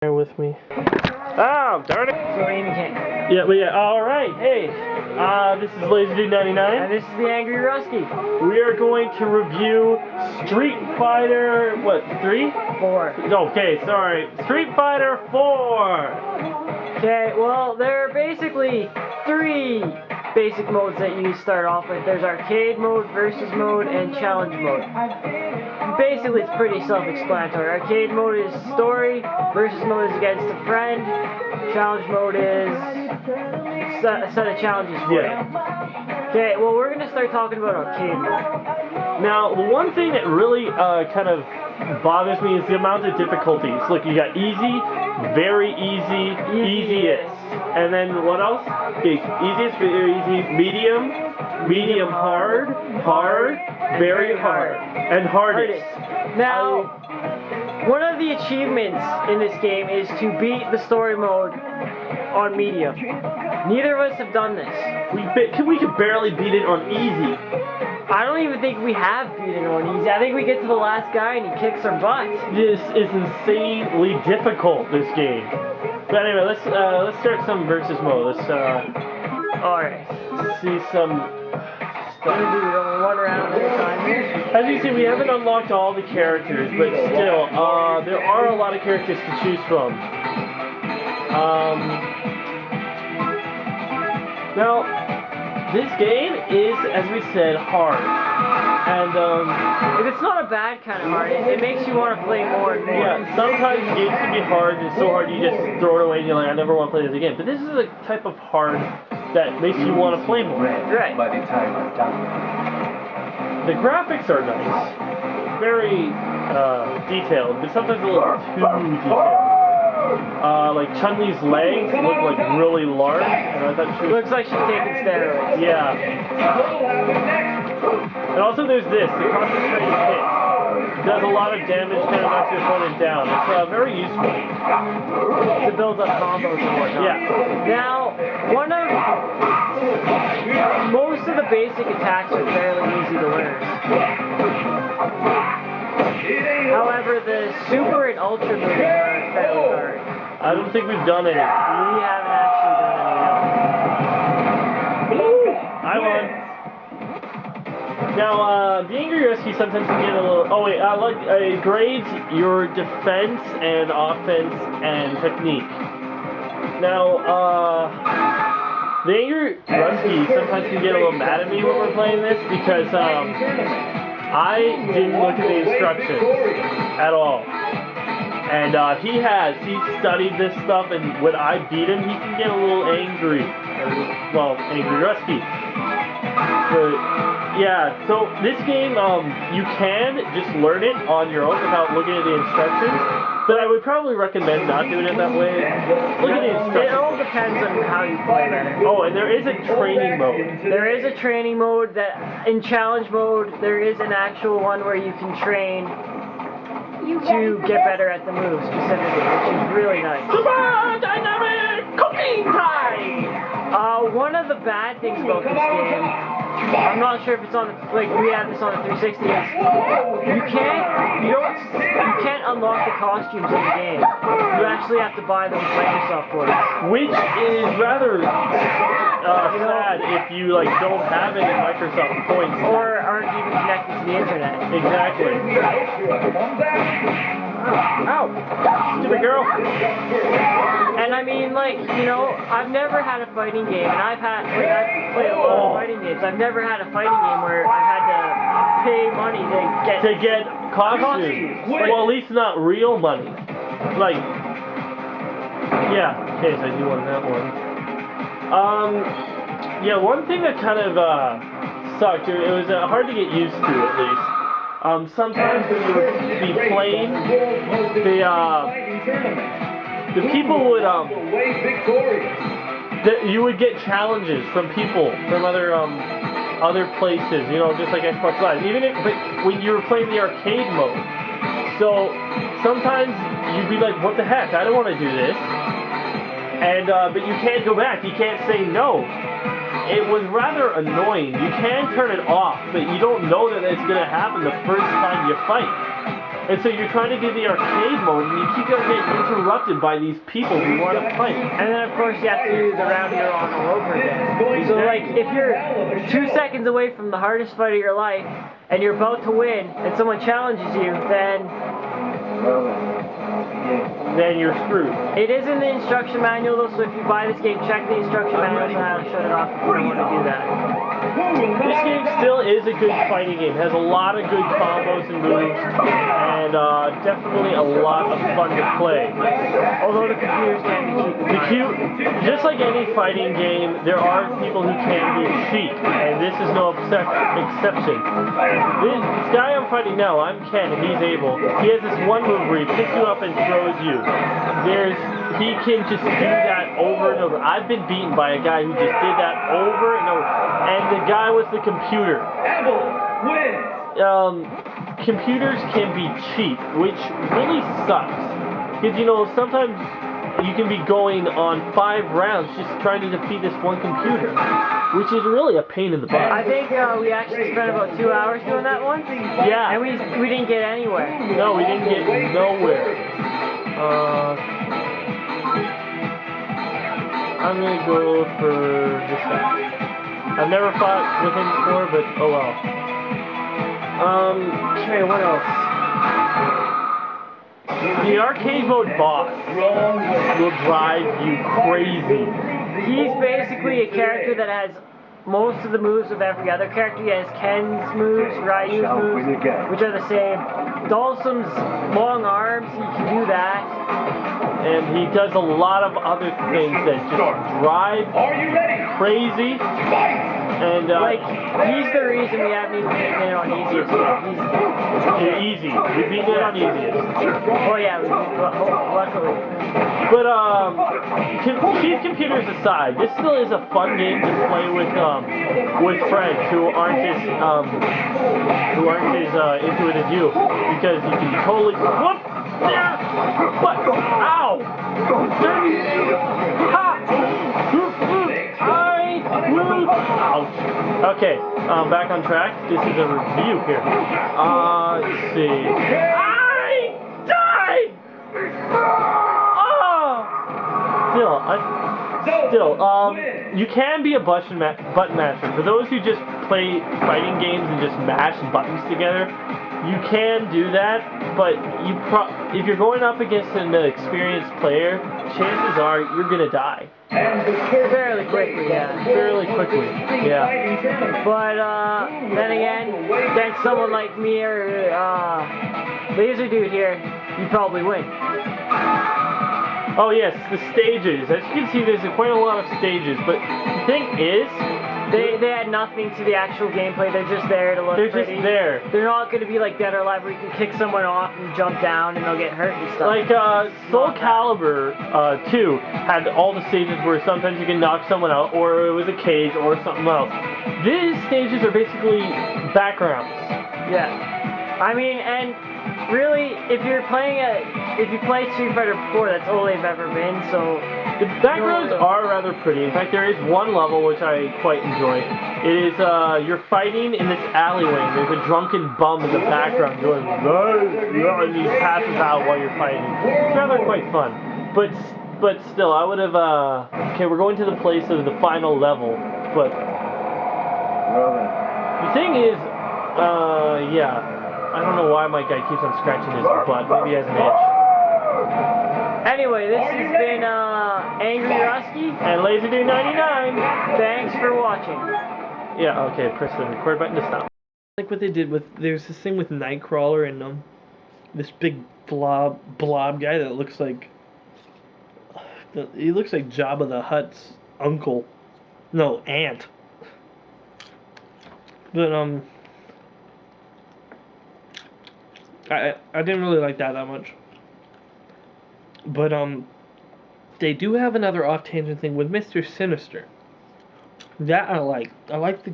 There with me. Oh, darn it! So Amy can't. Yeah. All right. Hey, this is LaserDude99, And this is the Angry Rusky. We are going to review Street Fighter. What? 3? 4. Okay, sorry. Street Fighter 4. Okay. Well, there are basically 3 basic modes that you start off with. There's arcade mode, versus mode, and challenge mode. Basically, it's pretty self-explanatory. Arcade mode is story, versus mode is against a friend, challenge mode is a set of challenges for you. Okay, well, we're going to start talking about arcade mode. Now, the one thing that really kind of bothers me is the amount of difficulties. Look, you got easy, very easy, easiest. And then what else? Okay, easiest, very easy, medium hard, very hard, and hardest. Now, one of the achievements in this game is to beat the story mode on medium. Neither of us have done this. We could barely beat it on easy. I don't even think we have beat it on easy. I think we get to the last guy and he kicks our butt. This is insanely difficult, this game. But anyway, let's start some versus mode. Let's alright. See some We're gonna do one round at a time here. As you see, we haven't unlocked all the characters, but still, there are a lot of characters to choose from. Now, this game is, as we said, hard. And, it's not a bad kind of hard. It makes you want to play more and more. Yeah, sometimes games can be hard, and it's so hard you just throw it away and you're like, I never want to play this again. But this is a type of hard that makes you want to play more. Right. By the time I'm done. The graphics are nice. Very, detailed, but sometimes a little too detailed. Like Chun-Li's legs look like really large, and I thought she was... Looks like she's taking steroids. Yeah. And also there's this, the concentrated hit. It does a lot of damage, kind of knocks your opponent down. It's very useful. To build up combos and whatnot. Yeah. Now, most of the basic attacks are fairly easy to learn. However, the super and ultra moves are fairly hard. I don't think we've done any. We haven't actually done any of them. I won. Now, the Angry Rescue sometimes can get a little... Oh wait, it grades your defense and offense and technique. Now, the Angry Rescue sometimes can get a little mad at me when we're playing this because, I didn't look at the instructions at all. And he studied this stuff, and when I beat him, he can get a little angry. Well, Angry Rusky. But, yeah, so this game, you can just learn it on your own without looking at the instructions. But I would probably recommend not doing it that way. Look at the instructions. It all depends on how you play better. Oh, and there is a training mode. There is a training mode that, in challenge mode, there is an actual one where you can train to get better at the move specifically, which is really nice. Super dynamic cooking time! One of the bad things about this game, I'm not sure if it's on the, we have this on the 360, is you can't unlock the costumes in the game. You actually have to buy them with Microsoft points. Which is rather sad if you don't have it in Microsoft points. Or aren't even connected to the internet. Exactly. Ow! Stupid girl! And I mean, I've never had a fighting game, and I've played a lot of fighting games. I've never had a fighting game where I had to pay money to get costumes. Well, at least not real money. Yeah, okay, so I do want that one. Yeah, one thing that kind of sucked, it was hard to get used to at least. Sometimes when you would be playing, the people would, you would get challenges from people, from other places, just like Xbox Live. But when you were playing the arcade mode, so sometimes you'd be like, what the heck, I don't want to do this. And, but you can't go back, you can't say no. It was rather annoying. You can turn it off, but you don't know that it's going to happen the first time you fight. And so you're trying to do the arcade mode, and you keep getting interrupted by these people who want to fight. And then, of course, you have to do the round you're on all over again. So, like, if you're 2 seconds away from the hardest fight of your life, and you're about to win, and someone challenges you, then you're screwed. It is in the instruction manual, though, so if you buy this game, check the instruction manual on how to shut it off if you don't want to do that. This game still is a good fighting game. It has a lot of good combos and moves, and definitely a lot of fun to play. Although the computers can be cheap. Just like any fighting game, there are people who can be cheat, and this is no exception. This guy I'm fighting now, I'm Ken, and he's able. He has this one move where he picks you up and throws you. He can just do that over and over. I've been beaten by a guy who just did that over and over. And the guy was the computer. Computers can be cheap, which really sucks. Because, you know, sometimes you can be going on 5 rounds just trying to defeat this one computer, which is really a pain in the butt. I think we actually spent about 2 hours doing that one. Yeah. And we didn't get anywhere. No, we didn't get nowhere. I'm gonna go for this guy. I've never fought with him before, but oh well. Okay, what else? The arcade mode boss will drive you crazy. He's basically a character that has most of the moves of every other character. He has Ken's moves, Ryu's moves, which are the same. Dhalsim's long arms, he can do that. And he does a lot of other things that just drive crazy. And like, he's the reason we haven't even beaten it on easiest yet. He's easy. We beat it on easiest. Oh yeah, luckily. But cheap computers aside, this still is a fun game to play with friends who aren't as into it as you, because you can totally whoop there. What? Ow! Ha! Ouch. Okay, back on track. This is a review here. Let's see. I died! You can be a button masher. For those who just play fighting games and just mash buttons together, you can do that, but if you're going up against an experienced player, chances are you're gonna die. Fairly quickly, yeah. Fairly quickly, yeah. But then again, against someone like me or Laser Dude here, you probably win. Oh yes, the stages. As you can see, there's quite a lot of stages, but the thing is, they add nothing to the actual gameplay. They're just there to look pretty. They're just there. They're not going to be like Dead or Alive where you can kick someone off and jump down and they'll get hurt and stuff. Like Soul Calibur 2 had all the stages where sometimes you can knock someone out, or it was a cage, or something else. These stages are basically backgrounds. Yeah. I mean, and really, if you played Street Fighter before, that's all they've ever been, so... The backgrounds are rather pretty. In fact, there is one level which I quite enjoy. It is, you're fighting in this alleyway, and there's a drunken bum in the background going, and he passes out while you're fighting. It's rather quite fun. But still, I would have, okay, we're going to the place of the final level, but... The thing is, yeah. I don't know why my guy keeps on scratching his butt. Maybe he has an itch. Anyway, this has been Angry Rusky and LaserDude99. Thanks for watching. Yeah, okay, press the record button to stop. Like what they did with, there's this thing with Nightcrawler and this big blob guy that looks like, he looks like Jabba the Hutt's uncle. No, aunt. But I didn't really like that much. But they do have another off-tangent thing with Mr. Sinister. That I like. I like the